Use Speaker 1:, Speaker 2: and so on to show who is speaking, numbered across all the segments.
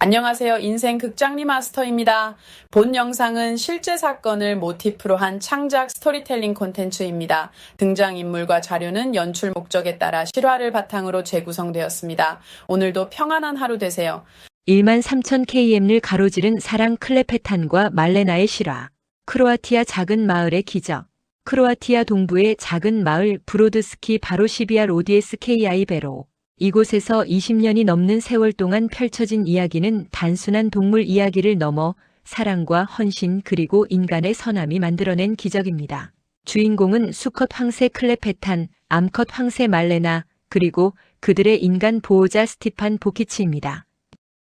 Speaker 1: 안녕하세요. 인생 극장리 마스터입니다. 본 영상은 실제 사건을 모티프로 한 창작 스토리텔링 콘텐츠입니다. 등장인물과 자료는 연출 목적에 따라 실화를 바탕으로 재구성되었습니다. 오늘도 평안한 하루 되세요.
Speaker 2: 13,000km를 가로지른 사랑 클레페탄과 말레나의 실화. 크로아티아 작은 마을의 기적. 크로아티아 동부의 작은 마을 브로드스키 바로시비아 로디에스케이아이 베로. 이곳에서 20년이 넘는 세월 동안 펼쳐진 이야기는 단순한 동물 이야기를 넘어 사랑과 헌신 그리고 인간의 선함이 만들어낸 기적입니다. 주인공은 수컷 황새 클레페탄, 암컷 황새 말레나, 그리고 그들의 인간 보호자 스티판 보키치입니다.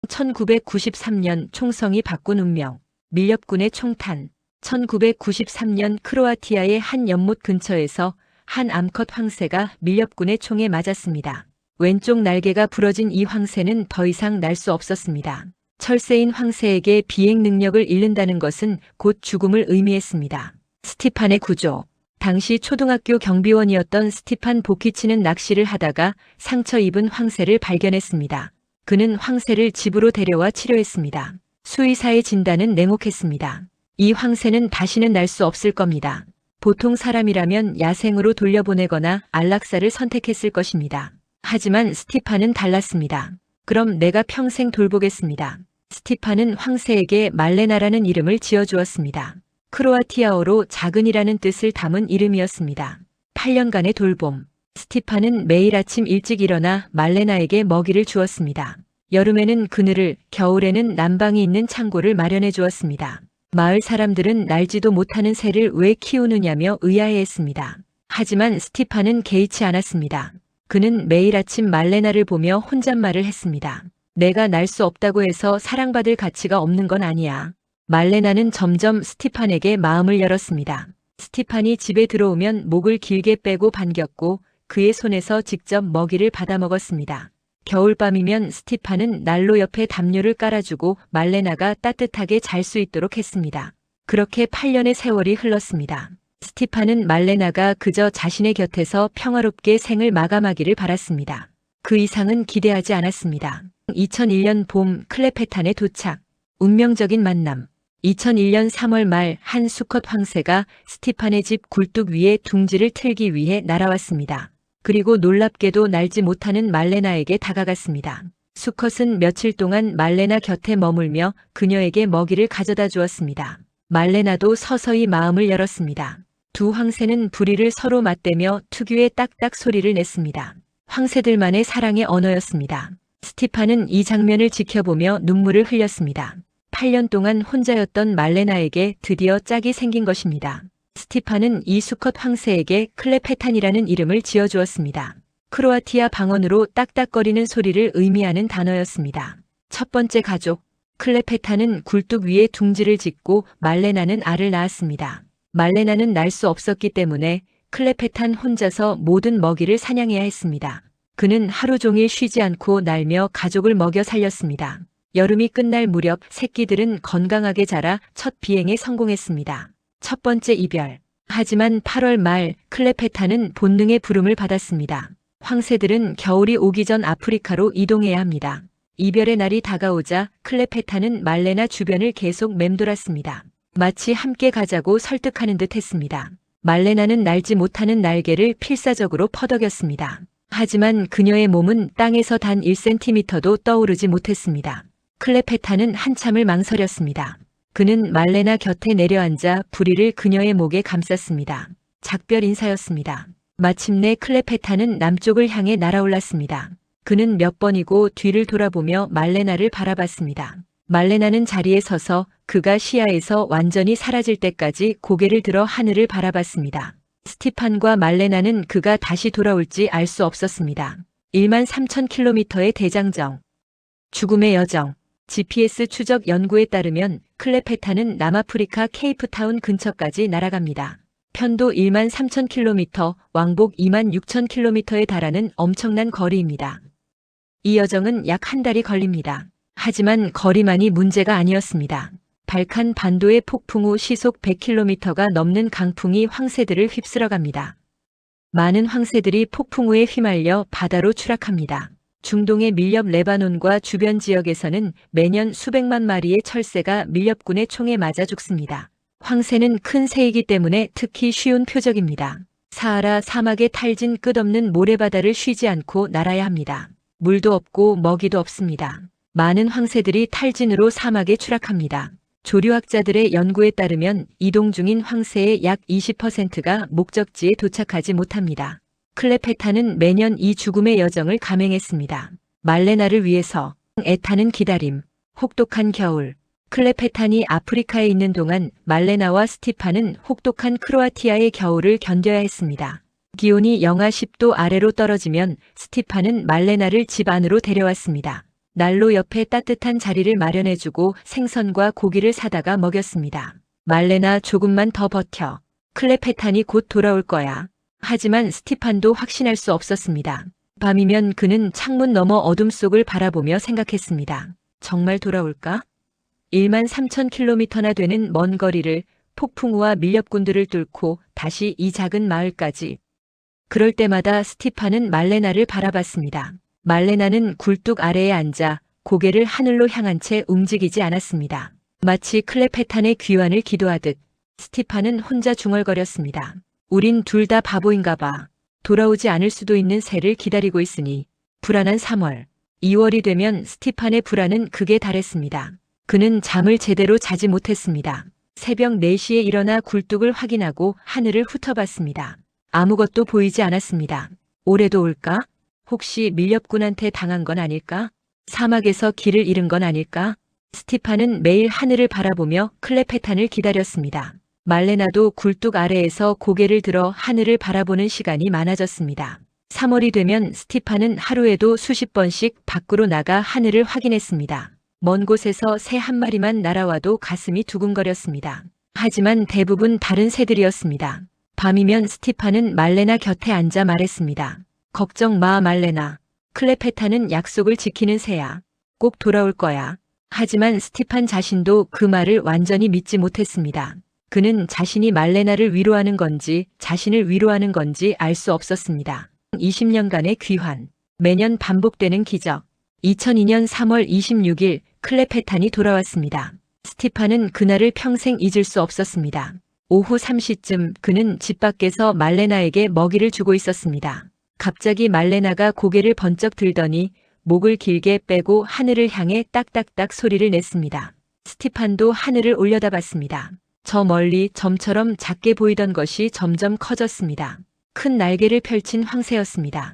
Speaker 2: 1993년 총성이 바꾼 운명. 밀렵군의 총탄. 1993년 크로아티아의 한 연못 근처에서 한 암컷 황새가 밀렵군의 총에 맞았습니다. 왼쪽 날개가 부러진 이 황새는 더 이상 날 수 없었습니다. 철새인 황새에게 비행 능력을 잃는다는 것은 곧 죽음을 의미했습니다. 스티판의 구조. 당시 초등학교 경비원이었던 스티판 보키치는 낚시를 하다가 상처 입은 황새를 발견했습니다. 그는 황새를 집으로 데려와 치료했습니다. 수의사의 진단은 냉혹했습니다. 이 황새는 다시는 날 수 없을 겁니다. 보통 사람이라면 야생으로 돌려보내거나 안락사를 선택했을 것입니다. 하지만 스티판은 달랐습니다. 그럼 내가 평생 돌보겠습니다. 스티판은 황새에게 말레나라는 이름을 지어주었습니다. 크로아티아어로 작은이라는 뜻을 담은 이름이었습니다. 8년간의 돌봄. 스티판은 매일 아침 일찍 일어나 말레나에게 먹이를 주었습니다. 여름에는 그늘을, 겨울에는 난방이 있는 창고를 마련해 주었습니다. 마을 사람들은 날지도 못하는 새를 왜 키우느냐며 의아해했습니다. 하지만 스티판은 개의치 않았습니다. 그는 매일 아침 말레나를 보며 혼잣말을 했습니다. 내가 날 수 없다고 해서 사랑받을 가치가 없는 건 아니야. 말레나는 점점 스티판에게 마음을 열었습니다. 스티판이 집에 들어오면 목을 길게 빼고 반겼고 그의 손에서 직접 먹이를 받아 먹었습니다. 겨울밤이면 스티판은 난로 옆에 담요를 깔아주고 말레나가 따뜻하게 잘 수 있도록 했습니다. 그렇게 8년의 세월이 흘렀습니다. 스티판은 말레나가 그저 자신의 곁에서 평화롭게 생을 마감하기를 바랐습니다. 그 이상은 기대하지 않았습니다. 2001년 봄 클레페탄의 도착. 운명적인 만남. 2001년 3월 말 한 수컷 황새가 스티판의 집 굴뚝 위에 둥지를 틀기 위해 날아왔습니다. 그리고 놀랍게도 날지 못하는 말레나에게 다가갔습니다. 수컷은 며칠 동안 말레나 곁에 머물며 그녀에게 먹이를 가져다 주었습니다. 말레나도 서서히 마음을 열었습니다. 두 황새는 부리를 서로 맞대며 특유의 딱딱 소리를 냈습니다. 황새들만의 사랑의 언어였습니다. 스티판은 이 장면을 지켜보며 눈물을 흘렸습니다. 8년 동안 혼자였던 말레나에게 드디어 짝이 생긴 것입니다. 스티판은 이 수컷 황새에게 클레페탄이라는 이름을 지어주었습니다. 크로아티아 방언으로 딱딱거리는 소리를 의미하는 단어였습니다. 첫 번째 가족. 클레페탄은 굴뚝 위에 둥지를 짓고 말레나는 알을 낳았습니다. 말레나는 날 수 없었기 때문에 클레페탄 혼자서 모든 먹이를 사냥해야 했습니다. 그는 하루 종일 쉬지 않고 날며 가족을 먹여 살렸습니다. 여름이 끝날 무렵 새끼들은 건강하게 자라 첫 비행에 성공했습니다. 첫 번째 이별. 하지만 8월 말 클레페탄은 본능의 부름을 받았습니다. 황새들은 겨울이 오기 전 아프리카로 이동해야 합니다. 이별의 날이 다가오자 클레페탄은 말레나 주변을 계속 맴돌았습니다. 마치 함께 가자고 설득하는 듯 했습니다. 말레나는 날지 못하는 날개를 필사적으로 퍼덕였습니다. 하지만 그녀의 몸은 땅에서 단 1cm도 떠오르지 못했습니다. 클레페탄은 한참을 망설였습니다. 그는 말레나 곁에 내려앉아 부리를 그녀의 목에 감쌌습니다. 작별 인사였습니다. 마침내 클레페탄은 남쪽을 향해 날아올랐습니다. 그는 몇 번이고 뒤를 돌아보며 말레나를 바라봤습니다. 말레나는 자리에 서서 그가 시야에서 완전히 사라질 때까지 고개를 들어 하늘을 바라봤습니다. 스티판과 말레나는 그가 다시 돌아올지 알 수 없었습니다. 13,000km의 대장정. 죽음의 여정. GPS 추적 연구에 따르면 클레페탄은 남아프리카 케이프타운 근처까지 날아갑니다. 편도 13,000km, 왕복 26,000km에 달하는 엄청난 거리입니다. 이 여정은 약 한 달이 걸립니다. 하지만 거리만이 문제가 아니었습니다. 발칸 반도의 폭풍 후 시속 100km가 넘는 강풍이 황새들을 휩쓸어갑니다. 많은 황새들이 폭풍 후에 휘말려 바다로 추락합니다. 중동의 밀렵 레바논과 주변 지역에서는 매년 수백만 마리의 철새가 밀렵군의 총에 맞아 죽습니다. 황새는 큰 새이기 때문에 특히 쉬운 표적입니다. 사하라 사막의 탈진 끝없는 모래바다를 쉬지 않고 날아야 합니다. 물도 없고 먹이도 없습니다. 많은 황새들이 탈진으로 사막에 추락합니다. 조류학자들의 연구에 따르면 이동 중인 황새의 약 20%가 목적지에 도착하지 못합니다. 클레페타는 매년 이 죽음의 여정을 감행했습니다. 말레나를 위해서 애타는 기다림, 혹독한 겨울. 클레페탄이 아프리카에 있는 동안 말레나와 스티판은 혹독한 크로아티아의 겨울을 견뎌야 했습니다. 기온이 영하 10도 아래로 떨어지면 스티판은 말레나를 집 안으로 데려왔습니다. 난로 옆에 따뜻한 자리를 마련해주고 생선과 고기를 사다가 먹였습니다. 말레나 조금만 더 버텨. 클레페탄이 곧 돌아올 거야. 하지만 스티판도 확신할 수 없었습니다. 밤이면 그는 창문 너머 어둠 속을 바라보며 생각했습니다. 정말 돌아올까? 13,000km나 되는 먼 거리를 폭풍우와 밀렵군들을 뚫고 다시 이 작은 마을까지. 그럴 때마다 스티판은 말레나를 바라봤습니다. 말레나는 굴뚝 아래에 앉아 고개를 하늘로 향한 채 움직이지 않았습니다. 마치 클레페탄의 귀환을 기도하듯 스티판은 혼자 중얼거렸습니다. 우린 둘 다 바보인가 봐. 돌아오지 않을 수도 있는 새를 기다리고 있으니. 불안한 3월. 2월이 되면 스티판의 불안은 극에 달했습니다. 그는 잠을 제대로 자지 못했습니다. 새벽 4시에 일어나 굴뚝을 확인하고 하늘을 훑어봤습니다. 아무것도 보이지 않았습니다. 올해도 올까? 혹시 밀렵군한테 당한 건 아닐까? 사막에서 길을 잃은 건 아닐까? 스티판은 매일 하늘을 바라보며 클레페탄을 기다렸습니다. 말레나도 굴뚝 아래에서 고개를 들어 하늘을 바라보는 시간이 많아졌습니다. 3월이 되면 스티판은 하루에도 수십 번씩 밖으로 나가 하늘을 확인했습니다. 먼 곳에서 새 한 마리만 날아와도 가슴이 두근거렸습니다. 하지만 대부분 다른 새들이었습니다. 밤이면 스티판은 말레나 곁에 앉아 말했습니다. 걱정 마 말레나. 클레페탄은 약속을 지키는 새야. 꼭 돌아올 거야. 하지만 스티판 자신도 그 말을 완전히 믿지 못했습니다. 그는 자신이 말레나를 위로하는 건지 자신을 위로하는 건지 알 수 없었습니다. 20년간의 귀환. 매년 반복되는 기적. 2002년 3월 26일 클레페탄이 돌아왔습니다. 스티판은 그날을 평생 잊을 수 없었습니다. 오후 3시쯤 그는 집 밖에서 말레나에게 먹이를 주고 있었습니다. 갑자기 말레나가 고개를 번쩍 들더니 목을 길게 빼고 하늘을 향해 딱딱딱 소리를 냈습니다. 스티판도 하늘을 올려다봤습니다. 저 멀리 점처럼 작게 보이던 것이 점점 커졌습니다. 큰 날개를 펼친 황새였습니다.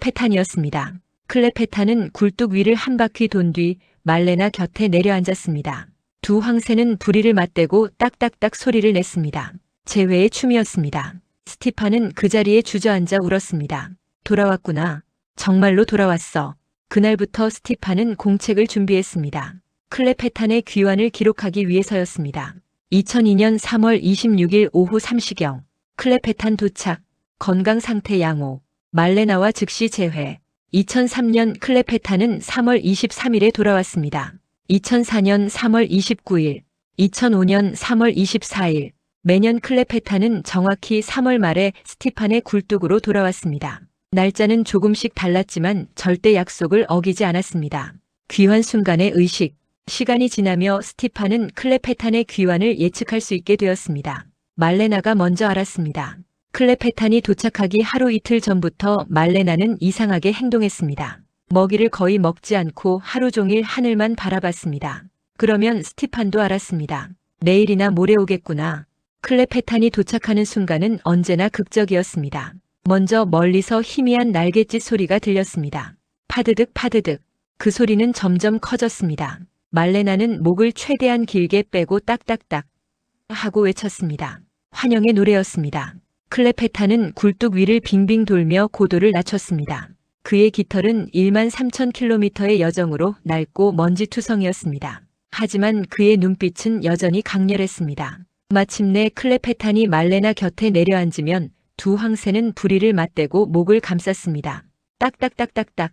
Speaker 2: 클레페탄이었습니다. 클레페탄은 굴뚝 위를 한 바퀴 돈 뒤 말레나 곁에 내려앉았습니다. 두 황새는 부리를 맞대고 딱딱딱 소리를 냈습니다. 재회의 춤이었습니다. 스티판은 그 자리에 주저앉아 울었습니다. 돌아왔구나. 정말로 돌아왔어. 그날부터 스티판은 공책을 준비했습니다. 클레페탄의 귀환을 기록하기 위해서였습니다. 2002년 3월 26일 오후 3시경 클레페탄 도착, 건강 상태 양호, 말레나와 즉시 재회. 2003년 클레페탄은 3월 23일에 돌아왔습니다. 2004년 3월 29일, 2005년 3월 24일, 매년 클레페탄은 정확히 3월 말에 스티판의 굴뚝으로 돌아왔습니다. 날짜는 조금씩 달랐지만 절대 약속을 어기지 않았습니다. 귀환 순간의 의식. 시간이 지나며 스티판은 클레페탄의 귀환을 예측할 수 있게 되었습니다. 말레나가 먼저 알았습니다. 클레페탄이 도착하기 하루 이틀 전부터 말레나는 이상하게 행동했습니다. 먹이를 거의 먹지 않고 하루 종일 하늘만 바라봤습니다. 그러면 스티판도 알았습니다. 내일이나 모레 오겠구나. 클레페탄이 도착하는 순간은 언제나 극적이었습니다. 먼저 멀리서 희미한 날갯짓 소리가 들렸습니다. 파드득 파드득. 그 소리는 점점 커졌습니다. 말레나는 목을 최대한 길게 빼고 딱딱딱 하고 외쳤습니다. 환영의 노래였습니다. 클레페탄은 굴뚝 위를 빙빙 돌며 고도를 낮췄습니다. 그의 깃털은 13,000km의 여정으로 낡고 먼지투성이었습니다. 하지만 그의 눈빛은 여전히 강렬했습니다. 마침내 클레페탄이 말레나 곁에 내려앉으면 두 황새는 부리를 맞대고 목을 감쌌습니다. 딱딱딱딱딱.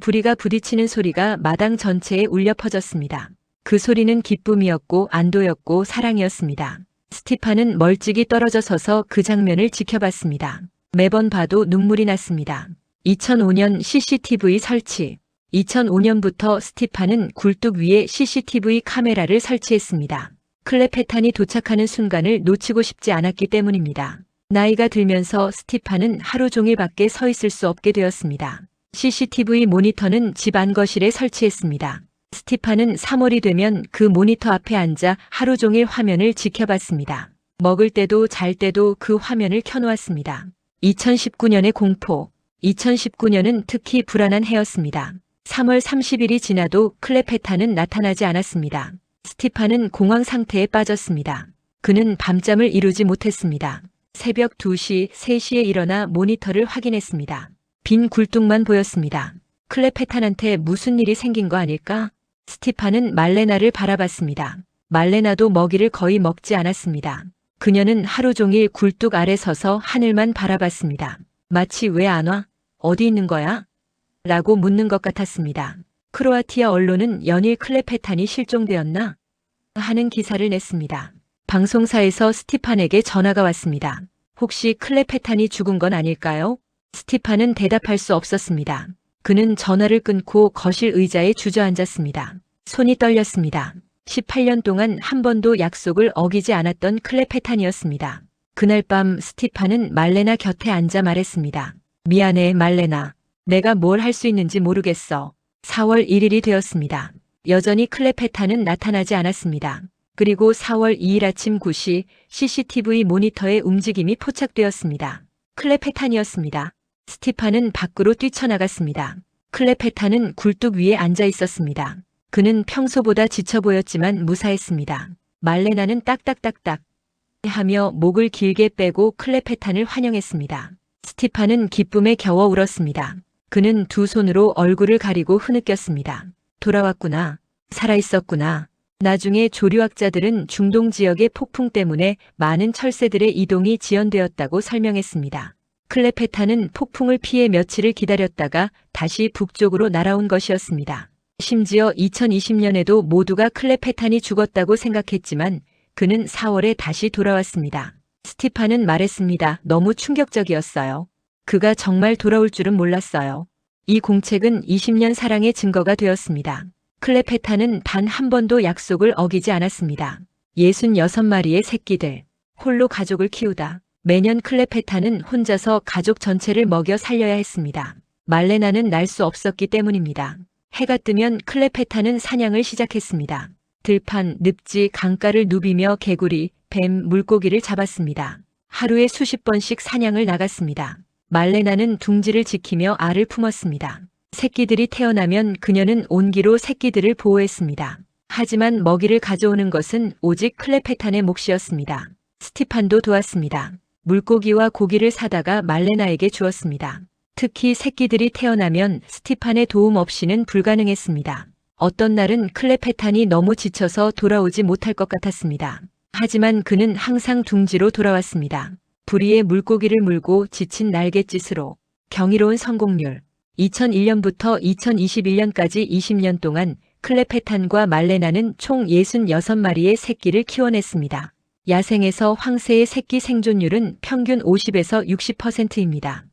Speaker 2: 부리가 부딪히는 소리가 마당 전체에 울려 퍼졌습니다. 그 소리는 기쁨이었고 안도였고 사랑이었습니다. 스티판은 멀찍이 떨어져 서서 그 장면을 지켜봤습니다. 매번 봐도 눈물이 났습니다. 2005년 CCTV 설치. 2005년부터 스티판은 굴뚝 위에 CCTV 카메라를 설치했습니다. 클레페탄이 도착하는 순간을 놓치고 싶지 않았기 때문입니다. 나이가 들면서 스티판은 하루 종일 밖에 서 있을 수 없게 되었습니다. CCTV 모니터는 집 안거실에 설치했습니다. 스티판은 3월이 되면 그 모니터 앞에 앉아 하루 종일 화면을 지켜봤습니다. 먹을 때도 잘 때도 그 화면을 켜놓았습니다. 2019년의 공포. 2019년은 특히 불안한 해였습니다. 3월 30일이 지나도 클레페탄은 나타나지 않았습니다. 스티판은 공황 상태에 빠졌습니다. 그는 밤잠을 이루지 못했습니다. 새벽 2시, 3시에 일어나 모니터를 확인했습니다. 빈 굴뚝만 보였습니다. 클레페탄한테 무슨 일이 생긴 거 아닐까? 스티판은 말레나를 바라봤습니다. 말레나도 먹이를 거의 먹지 않았습니다. 그녀는 하루 종일 굴뚝 아래 서서 하늘만 바라봤습니다. 마치 왜 안 와? 어디 있는 거야? 라고 묻는 것 같았습니다. 크로아티아 언론은 연일 클레페탄이 실종되었나? 하는 기사를 냈습니다. 방송사에서 스티판에게 전화가 왔습니다. 혹시 클레페탄이 죽은 건 아닐까요? 스티판은 대답할 수 없었습니다. 그는 전화를 끊고 거실 의자에 주저앉았습니다. 손이 떨렸습니다. 18년 동안 한 번도 약속을 어기지 않았던 클레페탄이었습니다. 그날 밤 스티판은 말레나 곁에 앉아 말했습니다. 미안해, 말레나. 내가 뭘 할 수 있는지 모르겠어. 4월 1일이 되었습니다. 여전히 클레페탄은 나타나지 않았습니다. 그리고 4월 2일 아침 9시 CCTV 모니터에 움직임이 포착되었습니다. 클레페탄이었습니다. 스티판은 밖으로 뛰쳐나갔습니다. 클레페탄은 굴뚝 위에 앉아 있었습니다. 그는 평소보다 지쳐 보였지만 무사했습니다. 말레나는 딱딱딱딱 하며 목을 길게 빼고 클레페탄을 환영했습니다. 스티판은 기쁨에 겨워 울었습니다. 그는 두 손으로 얼굴을 가리고 흐느꼈습니다. 돌아왔구나. 살아있었구나. 나중에 조류학자들은 중동 지역의 폭풍 때문에 많은 철새들의 이동이 지연되었다고 설명했습니다. 클레페탄은 폭풍을 피해 며칠을 기다렸다가 다시 북쪽으로 날아온 것이었습니다. 심지어 2020년에도 모두가 클레페탄이 죽었다고 생각했지만 그는 4월에 다시 돌아왔습니다. 스티판은 말했습니다. 너무 충격적이었어요. 그가 정말 돌아올 줄은 몰랐어요. 이 공책은 20년 사랑의 증거가 되었습니다. 클레페탄은 단 한 번도 약속을 어기지 않았습니다. 66마리의 새끼들. 홀로 가족을 키우다. 매년 클레페탄은 혼자서 가족 전체를 먹여 살려야 했습니다. 말레나는 날 수 없었기 때문입니다. 해가 뜨면 클레페탄은 사냥을 시작했습니다. 들판, 늪지, 강가를 누비며 개구리, 뱀, 물고기를 잡았습니다. 하루에 수십 번씩 사냥을 나갔습니다. 말레나는 둥지를 지키며 알을 품었습니다. 새끼들이 태어나면 그녀는 온기로 새끼들을 보호했습니다. 하지만 먹이를 가져오는 것은 오직 클레페탄의 몫이었습니다. 스티판도 도왔습니다. 물고기와 고기를 사다가 말레나에게 주었습니다. 특히 새끼들이 태어나면 스티판의 도움 없이는 불가능했습니다. 어떤 날은 클레페탄이 너무 지쳐서 돌아오지 못할 것 같았습니다. 하지만 그는 항상 둥지로 돌아왔습니다. 부리에 물고기를 물고 지친 날갯짓으로. 경이로운 성공률. 2001년부터 2021년까지 20년 동안 클레페탄과 말레나는 총 66마리의 새끼를 키워냈습니다. 야생에서 황새의 새끼 생존율은 평균 50에서 60%입니다.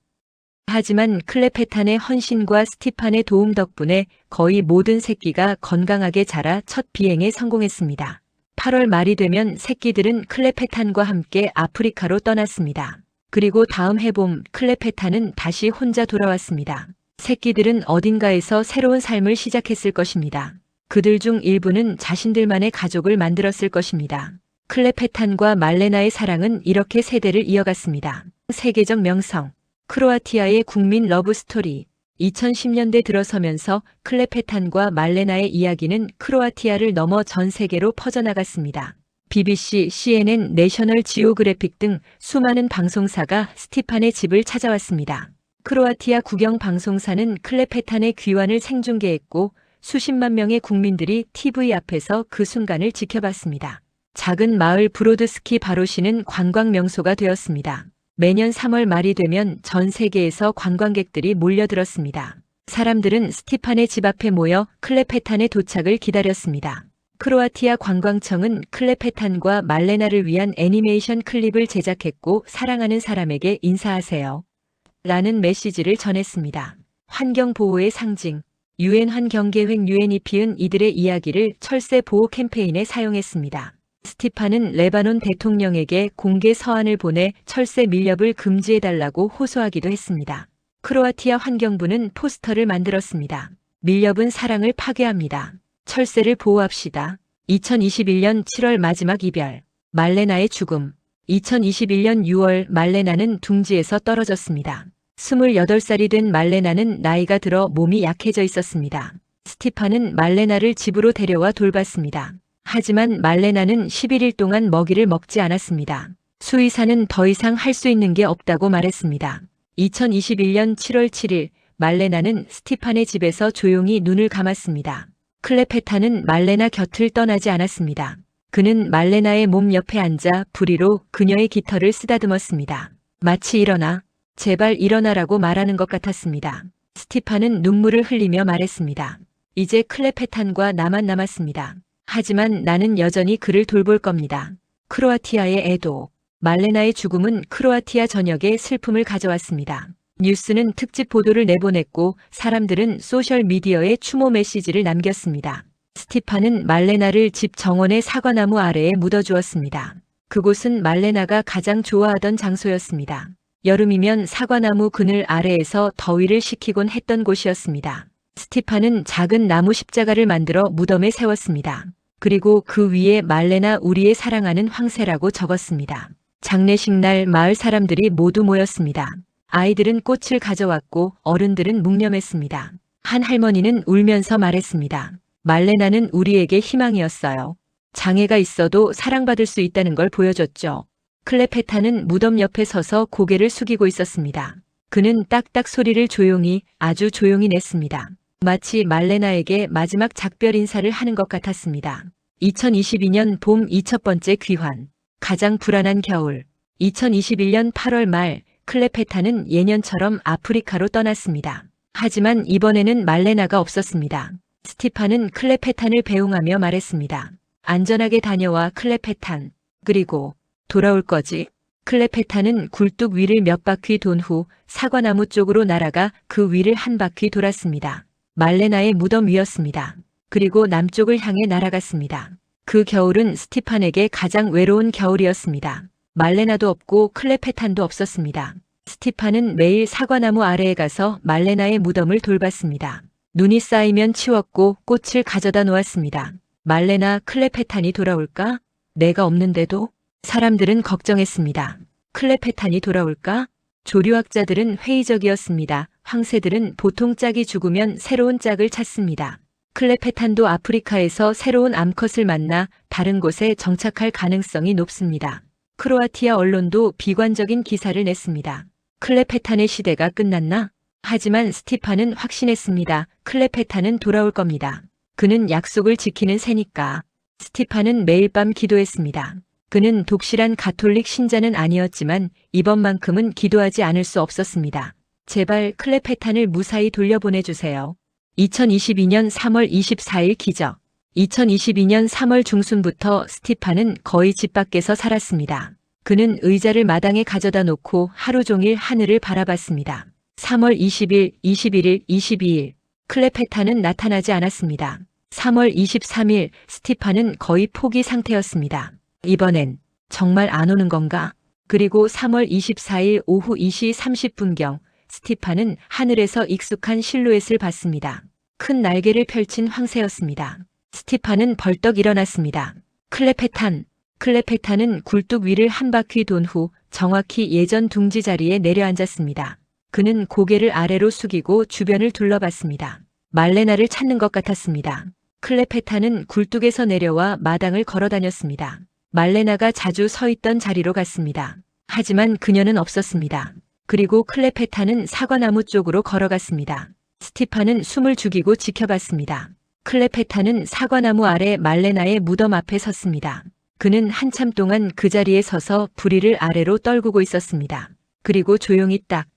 Speaker 2: 하지만 클레페탄의 헌신과 스티판의 도움 덕분에 거의 모든 새끼가 건강하게 자라 첫 비행에 성공했습니다. 8월 말이 되면 새끼들은 클레페탄과 함께 아프리카로 떠났습니다. 그리고 다음 해봄 클레페탄은 다시 혼자 돌아왔습니다. 새끼들은 어딘가에서 새로운 삶을 시작했을 것입니다. 그들 중 일부는 자신들만의 가족을 만들었을 것입니다. 클레페탄과 말레나의 사랑은 이렇게 세대를 이어갔습니다. 세계적 명성. 크로아티아의 국민 러브스토리. 2010년대 들어서면서 클레페탄과 말레나의 이야기는 크로아티아를 넘어 전 세계로 퍼져나갔습니다. BBC, CNN, 내셔널 지오그래픽 등 수많은 방송사가 스티판의 집을 찾아왔습니다. 크로아티아 국영 방송사는 클레페탄의 귀환을 생중계했고 수십만 명의 국민들이 TV 앞에서 그 순간을 지켜봤습니다. 작은 마을 브로드스키 바로시는 관광 명소가 되었습니다. 매년 3월 말이 되면 전 세계에서 관광객들이 몰려들었습니다. 사람들은 스티판의 집 앞에 모여 클레페탄의 도착을 기다렸습니다. 크로아티아 관광청은 클레페탄과 말레나를 위한 애니메이션 클립을 제작했고 사랑하는 사람에게 인사하세요. 라는 메시지를 전했습니다. 환경보호의 상징, 유엔 환경계획 UNEP은 이들의 이야기를 철새 보호 캠페인에 사용했습니다. 스티판은 레바논 대통령에게 공개 서한을 보내 철새 밀렵을 금지해달라고 호소하기도 했습니다. 크로아티아 환경부는 포스터를 만들었습니다. 밀렵은 사랑을 파괴합니다. 철새를 보호합시다. 2021년 7월 마지막 이별. 말레나의 죽음. 2021년 6월 말레나는 둥지에서 떨어졌습니다. 28살이 된 말레나는 나이가 들어 몸이 약해져 있었습니다. 스티판은 말레나를 집으로 데려와 돌봤습니다. 하지만 말레나는 11일 동안 먹이를 먹지 않았습니다. 수의사는 더 이상 할 수 있는 게 없다고 말했습니다. 2021년 7월 7일 말레나는 스티판의 집에서 조용히 눈을 감았습니다. 클레페타는 말레나 곁을 떠나지 않았습니다. 그는 말레나의 몸 옆에 앉아 부리로 그녀의 깃털을 쓰다듬었습니다. 마치 일어나, 제발 일어나라고 말하는 것 같았습니다. 스티판은 눈물을 흘리며 말했습니다. 이제 클레페탄과 나만 남았습니다. 하지만 나는 여전히 그를 돌볼 겁니다. 크로아티아의 애도. 말레나의 죽음은 크로아티아 전역에 슬픔을 가져왔습니다. 뉴스는 특집 보도를 내보냈고 사람들은 소셜미디어에 추모 메시지를 남겼습니다. 스티판은 말레나를 집 정원의 사과나무 아래에 묻어주었습니다. 그곳은 말레나가 가장 좋아하던 장소였습니다. 여름이면 사과나무 그늘 아래에서 더위를 식히곤 했던 곳이었습니다. 스티판은 작은 나무 십자가를 만들어 무덤에 세웠습니다. 그리고 그 위에 말레나 우리의 사랑하는 황새라고 적었습니다. 장례식 날 마을 사람들이 모두 모였습니다. 아이들은 꽃을 가져왔고 어른들은 묵념했습니다. 한 할머니는 울면서 말했습니다. 말레나는 우리에게 희망이었어요. 장애가 있어도 사랑받을 수 있다는 걸 보여줬죠. 클레페타는 무덤 옆에 서서 고개를 숙이고 있었습니다. 그는 딱딱 소리를 조용히, 아주 조용히 냈습니다. 마치 말레나에게 마지막 작별 인사를 하는 것 같았습니다. 2022년 봄 2첫 번째 귀환. 가장 불안한 겨울. 2021년 8월 말 클레페타는 예년처럼 아프리카로 떠났습니다. 하지만 이번에는 말레나가 없었습니다. 스티판은 클레페탄을 배웅하며 말했습니다. 안전하게 다녀와 클레페탄. 그리고 돌아올 거지? 클레페탄은 굴뚝 위를 몇 바퀴 돈 후 사과나무 쪽으로 날아가 그 위를 한 바퀴 돌았습니다. 말레나의 무덤 위였습니다. 그리고 남쪽을 향해 날아갔습니다. 그 겨울은 스티판에게 가장 외로운 겨울이었습니다. 말레나도 없고 클레페탄도 없었습니다. 스티판은 매일 사과나무 아래에 가서 말레나의 무덤을 돌봤습니다. 눈이 쌓이면 치웠고 꽃을 가져다 놓았습니다. 말레나 클레페탄이 돌아올까? 내가 없는데도? 사람들은 걱정했습니다. 클레페탄이 돌아올까? 조류학자들은 회의적이었습니다. 황새들은 보통 짝이 죽으면 새로운 짝을 찾습니다. 클레페탄도 아프리카에서 새로운 암컷을 만나 다른 곳에 정착할 가능성이 높습니다. 크로아티아 언론도 비관적인 기사를 냈습니다. 클레페탄의 시대가 끝났나? 하지만 스티판은 확신했습니다. 클레페탄은 돌아올 겁니다. 그는 약속을 지키는 새니까. 스티판은 매일 밤 기도했습니다. 그는 독실한 가톨릭 신자는 아니었지만 이번만큼은 기도하지 않을 수 없었습니다. 제발 클레페탄을 무사히 돌려보내주세요. 2022년 3월 24일 기적. 2022년 3월 중순부터 스티판은 거의 집 밖에서 살았습니다. 그는 의자를 마당에 가져다 놓고 하루 종일 하늘을 바라봤습니다. 3월 20일, 21일, 22일. 클레페탄은 나타나지 않았습니다. 3월 23일 스티판은 거의 포기 상태였습니다. 이번엔 정말 안 오는 건가? 그리고 3월 24일 오후 2시 30분경 스티판은 하늘에서 익숙한 실루엣을 봤습니다. 큰 날개를 펼친 황새였습니다. 스티판은 벌떡 일어났습니다. 클레페탄은 굴뚝 위를 한 바퀴 돈 후 정확히 예전 둥지 자리에 내려앉았습니다. 그는 고개를 아래로 숙이고 주변을 둘러봤습니다. 말레나를 찾는 것 같았습니다. 클레페탄은 굴뚝에서 내려와 마당을 걸어다녔습니다. 말레나가 자주 서 있던 자리로 갔습니다. 하지만 그녀는 없었습니다. 그리고 클레페탄은 사과나무 쪽으로 걸어갔습니다. 스티판은 숨을 죽이고 지켜봤습니다. 클레페탄은 사과나무 아래 말레나의 무덤 앞에 섰습니다. 그는 한참 동안 그 자리에 서서 부리를 아래로 떨구고 있었습니다. 그리고 조용히 딱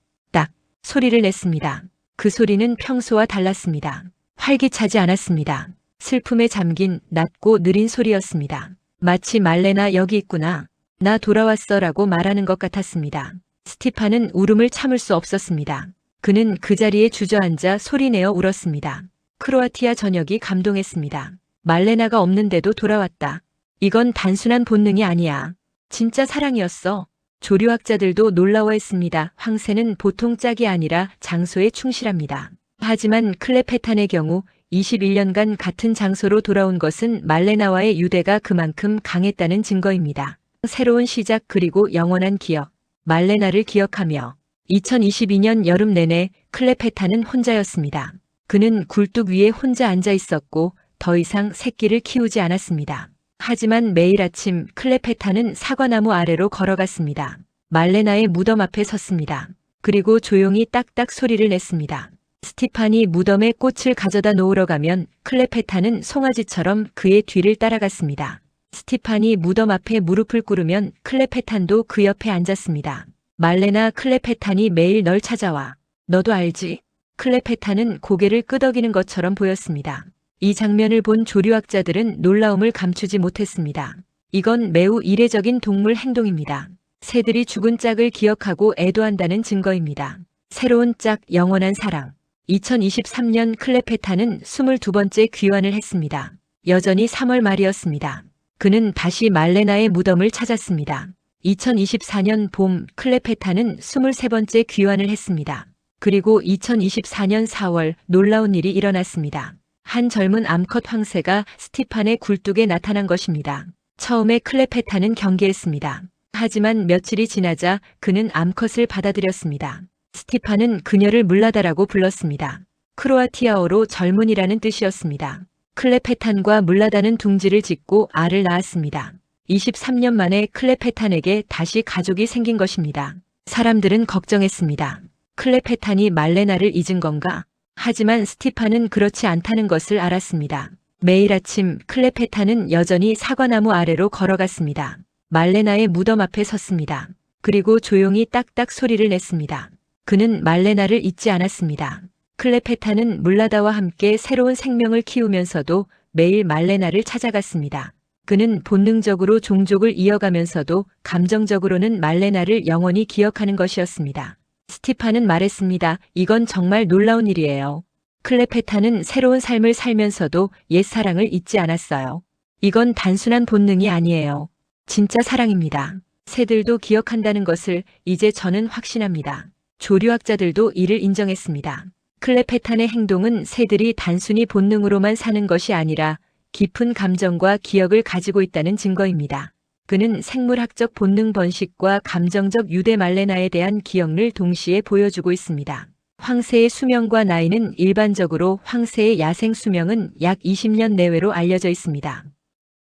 Speaker 2: 소리를 냈습니다. 그 소리는 평소와 달랐습니다. 활기차지 않았습니다. 슬픔에 잠긴 낮고 느린 소리였습니다. 마치 말레나 여기 있구나. 나 돌아왔어 라고 말하는 것 같았습니다. 스티판은 울음을 참을 수 없었습니다. 그는 그 자리에 주저앉아 소리내어 울었습니다. 크로아티아 전역이 감동했습니다. 말레나가 없는데도 돌아왔다. 이건 단순한 본능이 아니야. 진짜 사랑이었어. 조류학자들도 놀라워했습니다. 황새는 보통 짝이 아니라 장소에 충실합니다. 하지만 클레페탄의 경우 21년간 같은 장소로 돌아온 것은 말레나와의 유대가 그만큼 강했다는 증거입니다. 새로운 시작 그리고 영원한 기억. 말레나를 기억하며 2022년 여름 내내 클레페탄은 혼자였습니다. 그는 굴뚝 위에 혼자 앉아 있었고 더 이상 새끼를 키우지 않았습니다. 하지만 매일 아침 클레페탄은 사과나무 아래로 걸어갔습니다. 말레나의 무덤 앞에 섰습니다. 그리고 조용히 딱딱 소리를 냈습니다. 스티판이 무덤에 꽃을 가져다 놓으러 가면 클레페탄은 송아지처럼 그의 뒤를 따라갔습니다. 스티판이 무덤 앞에 무릎을 꿇으면 클레페탄도 그 옆에 앉았습니다. 말레나, 클레페탄이 매일 널 찾아와. 너도 알지? 클레페탄은 고개를 끄덕이는 것처럼 보였습니다. 이 장면을 본 조류학자들은 놀라움을 감추지 못했습니다. 이건 매우 이례적인 동물 행동입니다. 새들이 죽은 짝을 기억하고 애도한다는 증거입니다. 새로운 짝, 영원한 사랑. 2023년 클레페탄은 22번째 귀환을 했습니다. 여전히 3월 말이었습니다. 그는 다시 말레나의 무덤을 찾았습니다. 2024년 봄 클레페탄은 23번째 귀환을 했습니다. 그리고 2024년 4월 놀라운 일이 일어났습니다. 한 젊은 암컷 황새가 스티판의 굴뚝에 나타난 것입니다. 처음에 클레페탄은 경계했습니다. 하지만 며칠이 지나자 그는 암컷을 받아들였습니다. 스티판은 그녀를 물라다라고 불렀습니다. 크로아티아어로 젊은이라는 뜻이었습니다. 클레페탄과 물라다는 둥지를 짓고 알을 낳았습니다. 23년 만에 클레페탄에게 다시 가족이 생긴 것입니다. 사람들은 걱정했습니다. 클레페탄이 말레나를 잊은 건가? 하지만 스티판은 그렇지 않다는 것을 알았습니다. 매일 아침 클레페탄은 여전히 사과나무 아래로 걸어갔습니다. 말레나의 무덤 앞에 섰습니다. 그리고 조용히 딱딱 소리를 냈습니다. 그는 말레나를 잊지 않았습니다. 클레페탄은 물라다와 함께 새로운 생명을 키우면서도 매일 말레나를 찾아갔습니다. 그는 본능적으로 종족을 이어가면서도 감정적으로는 말레나를 영원히 기억하는 것이었습니다. 스티판은 말했습니다. 이건 정말 놀라운 일이에요. 클레페탄은 새로운 삶을 살면서도 옛 사랑을 잊지 않았어요. 이건 단순한 본능이 아니에요. 진짜 사랑입니다. 새들도 기억한다는 것을 이제 저는 확신합니다. 조류학자들도 이를 인정했습니다. 클레페탄의 행동은 새들이 단순히 본능으로만 사는 것이 아니라 깊은 감정과 기억을 가지고 있다는 증거입니다. 그는 생물학적 본능 번식과 감정적 유대 말레나에 대한 기억을 동시에 보여주고 있습니다. 황새의 수명과 나이는 일반적으로 황새의 야생 수명은 약 20년 내외로 알려져 있습니다.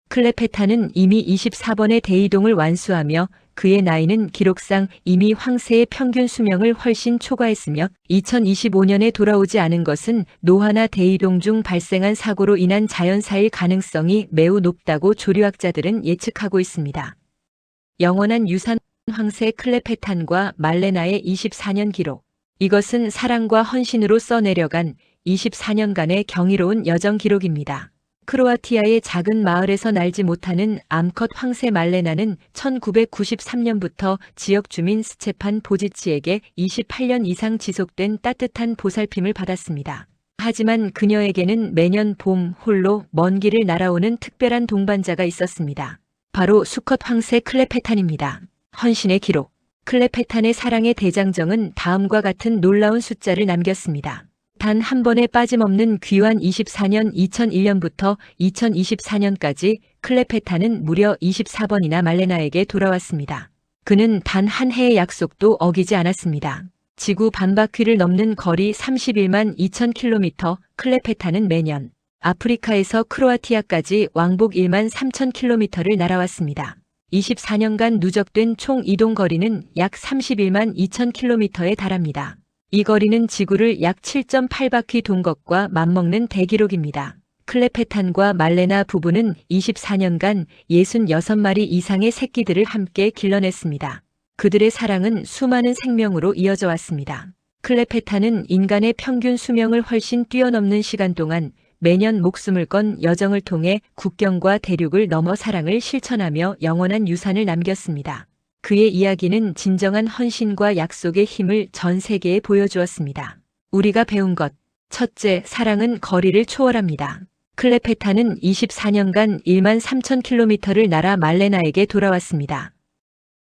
Speaker 2: 클레페탄은 이미 24번의 대이동을 완수하며 그의 나이는 기록상 이미 황새의 평균 수명을 훨씬 초과했으며 2025년에 돌아오지 않은 것은 노화나 대이동 중 발생한 사고로 인한 자연사일 가능성이 매우 높다고 조류학자들은 예측하고 있습니다. 영원한 유산 황새 클레페탄과 말레나의 24년 기록. 이것은 사랑과 헌신으로 써내려간 24년간의 경이로운 여정 기록입니다. 크로아티아의 작은 마을에서 날지 못하는 암컷 황새 말레나는 1993년부터 지역 주민 스체판 보지치에게 28년 이상 지속된 따뜻한 보살핌을 받았습니다. 하지만 그녀에게는 매년 봄 홀로 먼 길을 날아오는 특별한 동반자가 있었습니다. 바로 수컷 황새 클레페탄입니다. 헌신의 기록. 클레페탄의 사랑의 대장정은 다음과 같은 놀라운 숫자를 남겼습니다. 단 한 번에 빠짐없는 귀환 24년 2001년부터 2024년까지 클레페탄은 무려 24번이나 말레나에게 돌아왔습니다. 그는 단 한 해의 약속도 어기지 않았습니다. 지구 반바퀴를 넘는 거리 31만 2천 킬로미터, 클레페탄은 매년 아프리카에서 크로아티아까지 왕복 1만 3천 킬로미터를 날아왔습니다. 24년간 누적된 총 이동 거리는 약 31만 2천 킬로미터에 달합니다. 이 거리는 지구를 약 7.8바퀴 돈 것과 맞먹는 대기록입니다. 클레페탄과 말레나 부부는 24년간 66마리 이상의 새끼들을 함께 길러냈습니다. 그들의 사랑은 수많은 생명으로 이어져 왔습니다. 클레페탄은 인간의 평균 수명을 훨씬 뛰어넘는 시간 동안 매년 목숨을 건 여정을 통해 국경과 대륙을 넘어 사랑을 실천하며 영원한 유산을 남겼습니다. 그의 이야기는 진정한 헌신과 약속의 힘을 전 세계에 보여주었습니다. 우리가 배운 것. 첫째, 사랑은 거리를 초월합니다. 클레페타는 24년간 1만 3천 킬로미터를 날아 말레나에게 돌아왔습니다.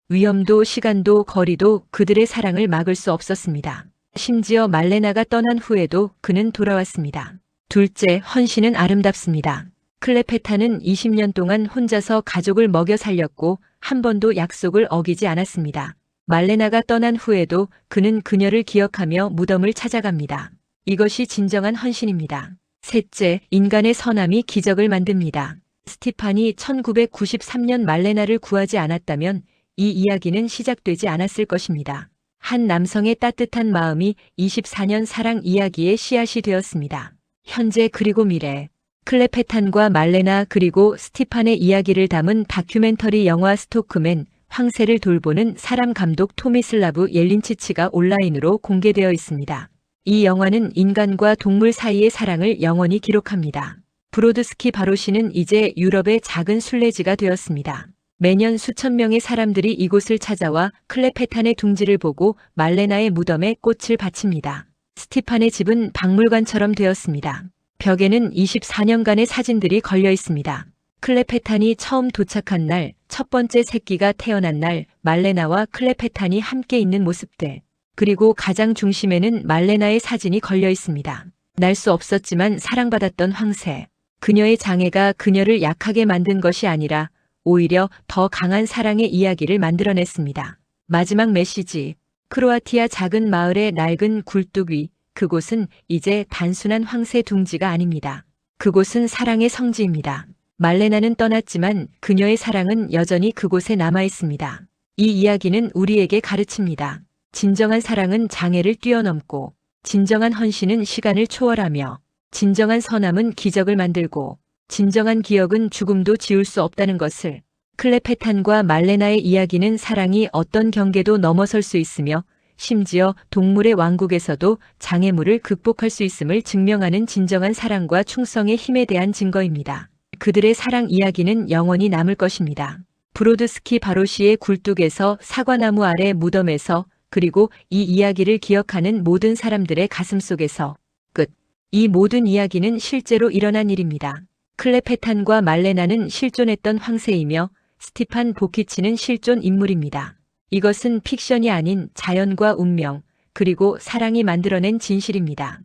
Speaker 2: 위험도 시간도 거리도 그들의 사랑을 막을 수 없었습니다. 심지어 말레나가 떠난 후에도 그는 돌아왔습니다. 둘째, 헌신은 아름답습니다. 클레페타는 20년 동안 혼자서 가족을 먹여 살렸고 한 번도 약속을 어기지 않았습니다. 말레나가 떠난 후에도 그는 그녀를 기억하며 무덤을 찾아갑니다. 이것이 진정한 헌신입니다. 셋째, 인간의 선함이 기적을 만듭니다. 스티판이 1993년 말레나를 구하지 않았다면 이 이야기는 시작되지 않았을 것입니다. 한 남성의 따뜻한 마음이 24년 사랑 이야기의 씨앗이 되었습니다. 현재 그리고 미래. 클레페탄과 말레나 그리고 스티판의 이야기를 담은 다큐멘터리 영화 스토크맨, 황새를 돌보는 사람 감독 토미슬라브 옐린치치가 온라인으로 공개되어 있습니다. 이 영화는 인간과 동물 사이의 사랑을 영원히 기록합니다. 브로드스키 바로시는 이제 유럽의 작은 순례지가 되었습니다. 매년 수천 명의 사람들이 이곳을 찾아와 클레페탄의 둥지를 보고 말레나의 무덤에 꽃을 바칩니다. 스티판의 집은 박물관처럼 되었습니다. 벽에는 24년간의 사진들이 걸려 있습니다. 클레페탄이 처음 도착한 날, 첫 번째 새끼가 태어난 날, 말레나와 클레페탄이 함께 있는 모습들. 그리고 가장 중심에는 말레나의 사진이 걸려 있습니다. 날 수 없었지만 사랑받았던 황새. 그녀의 장애가 그녀를 약하게 만든 것이 아니라 오히려 더 강한 사랑의 이야기를 만들어냈습니다. 마지막 메시지. 크로아티아 작은 마을의 낡은 굴뚝 위. 그곳은 이제 단순한 황새 둥지가 아닙니다. 그곳은 사랑의 성지입니다. 말레나는 떠났지만 그녀의 사랑은 여전히 그곳에 남아 있습니다. 이 이야기는 우리에게 가르칩니다. 진정한 사랑은 장애를 뛰어넘고, 진정한 헌신은 시간을 초월하며, 진정한 선함은 기적을 만들고, 진정한 기억은 죽음도 지울 수 없다는 것을. 클레페탄과 말레나의 이야기는 사랑이 어떤 경계도 넘어설 수 있으며, 심지어 동물의 왕국에서도 장애물을 극복할 수 있음을 증명하는 진정한 사랑과 충성의 힘에 대한 증거입니다. 그들의 사랑 이야기는 영원히 남을 것입니다. 브로드스키 바로시의 굴뚝에서 사과나무 아래 무덤에서 그리고 이 이야기를 기억하는 모든 사람들의 가슴 속에서 끝. 이 모든 이야기는 실제로 일어난 일입니다. 클레페탄과 말레나는 실존했던 황새이며 스티판 보키치는 실존 인물입니다. 이것은 픽션이 아닌 자연과 운명, 그리고 사랑이 만들어낸 진실입니다.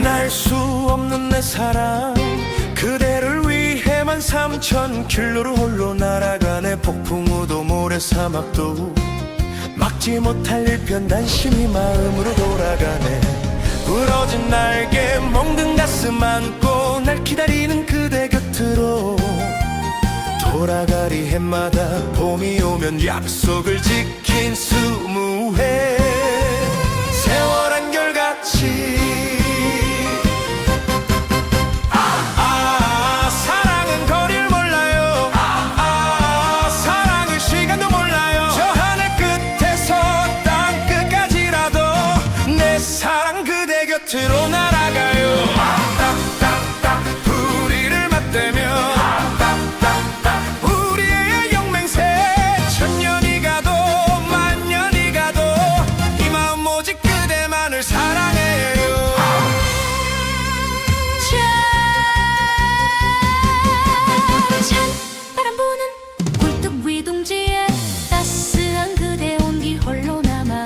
Speaker 3: 날 수 없는 내 사랑 그대를 위해만 3000킬로를 홀로 날아가네. 폭풍 우도 모래사막도 막지 못할 일편단심이 마음으로 돌아가네. 부러진 날개 멍든 가슴 안고 날 기다리는 그대 곁으로 돌아가리 해마다 봄이 오면 약속을 지킨 20회 세월 한결같이 사랑은 거리를 몰라요. 사랑은 시간도 몰라요. 저 하늘 끝에서 땅 끝까지라도 내 사랑 그대 곁으로 날아가요. 우리를 맞대며 우리의 영맹세 천년이 가도 만년이 가도 이 마음 오직 그대만을 사랑해요.
Speaker 4: 찬바람 부는 굴뚝 위 둥지에 따스한 그대 온기 홀로 남아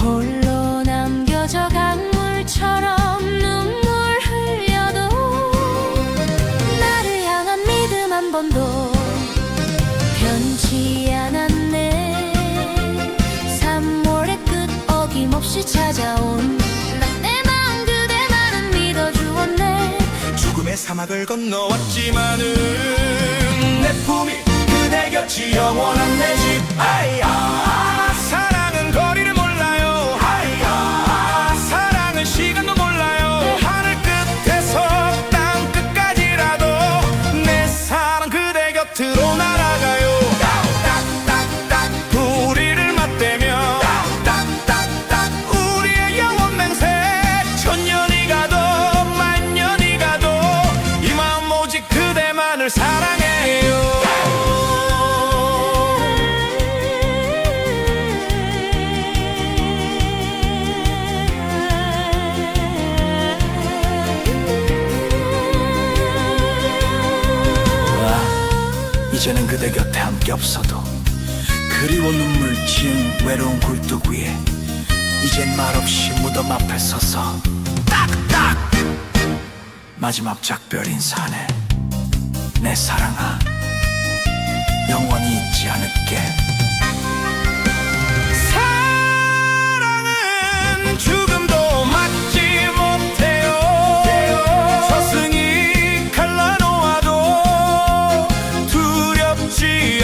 Speaker 4: 홀로 남겨져 강물처럼 눈물 흘려도 나를 향한 믿음 한 번도 변치 않았네. 3월의 끝 어김없이 찾아온 내 마음 그대만은 믿어주었네.
Speaker 3: 죽음의 사막을 건너왔지만은 내 품이 그대 곁이 영원한 내 집. 아이야 사랑은 거리를 몰라요. 아이야 사랑은 시간도 몰라요. 하늘 끝에서 땅 끝까지라도 내 사랑 그대 곁으로 날아가요. 우리를 맞대며 이제는 그대 곁에 함께 없어도 그리워 눈물 지은 외로운 굴뚝 위에 이젠 말없이 무덤 앞에 서서 딱딱 마지막 작별 인사하네. 내 사랑아, 영원히 잊지 않을게. 사랑은 죽음도 막지 못해요. 스승이 갈라놓아도 두렵지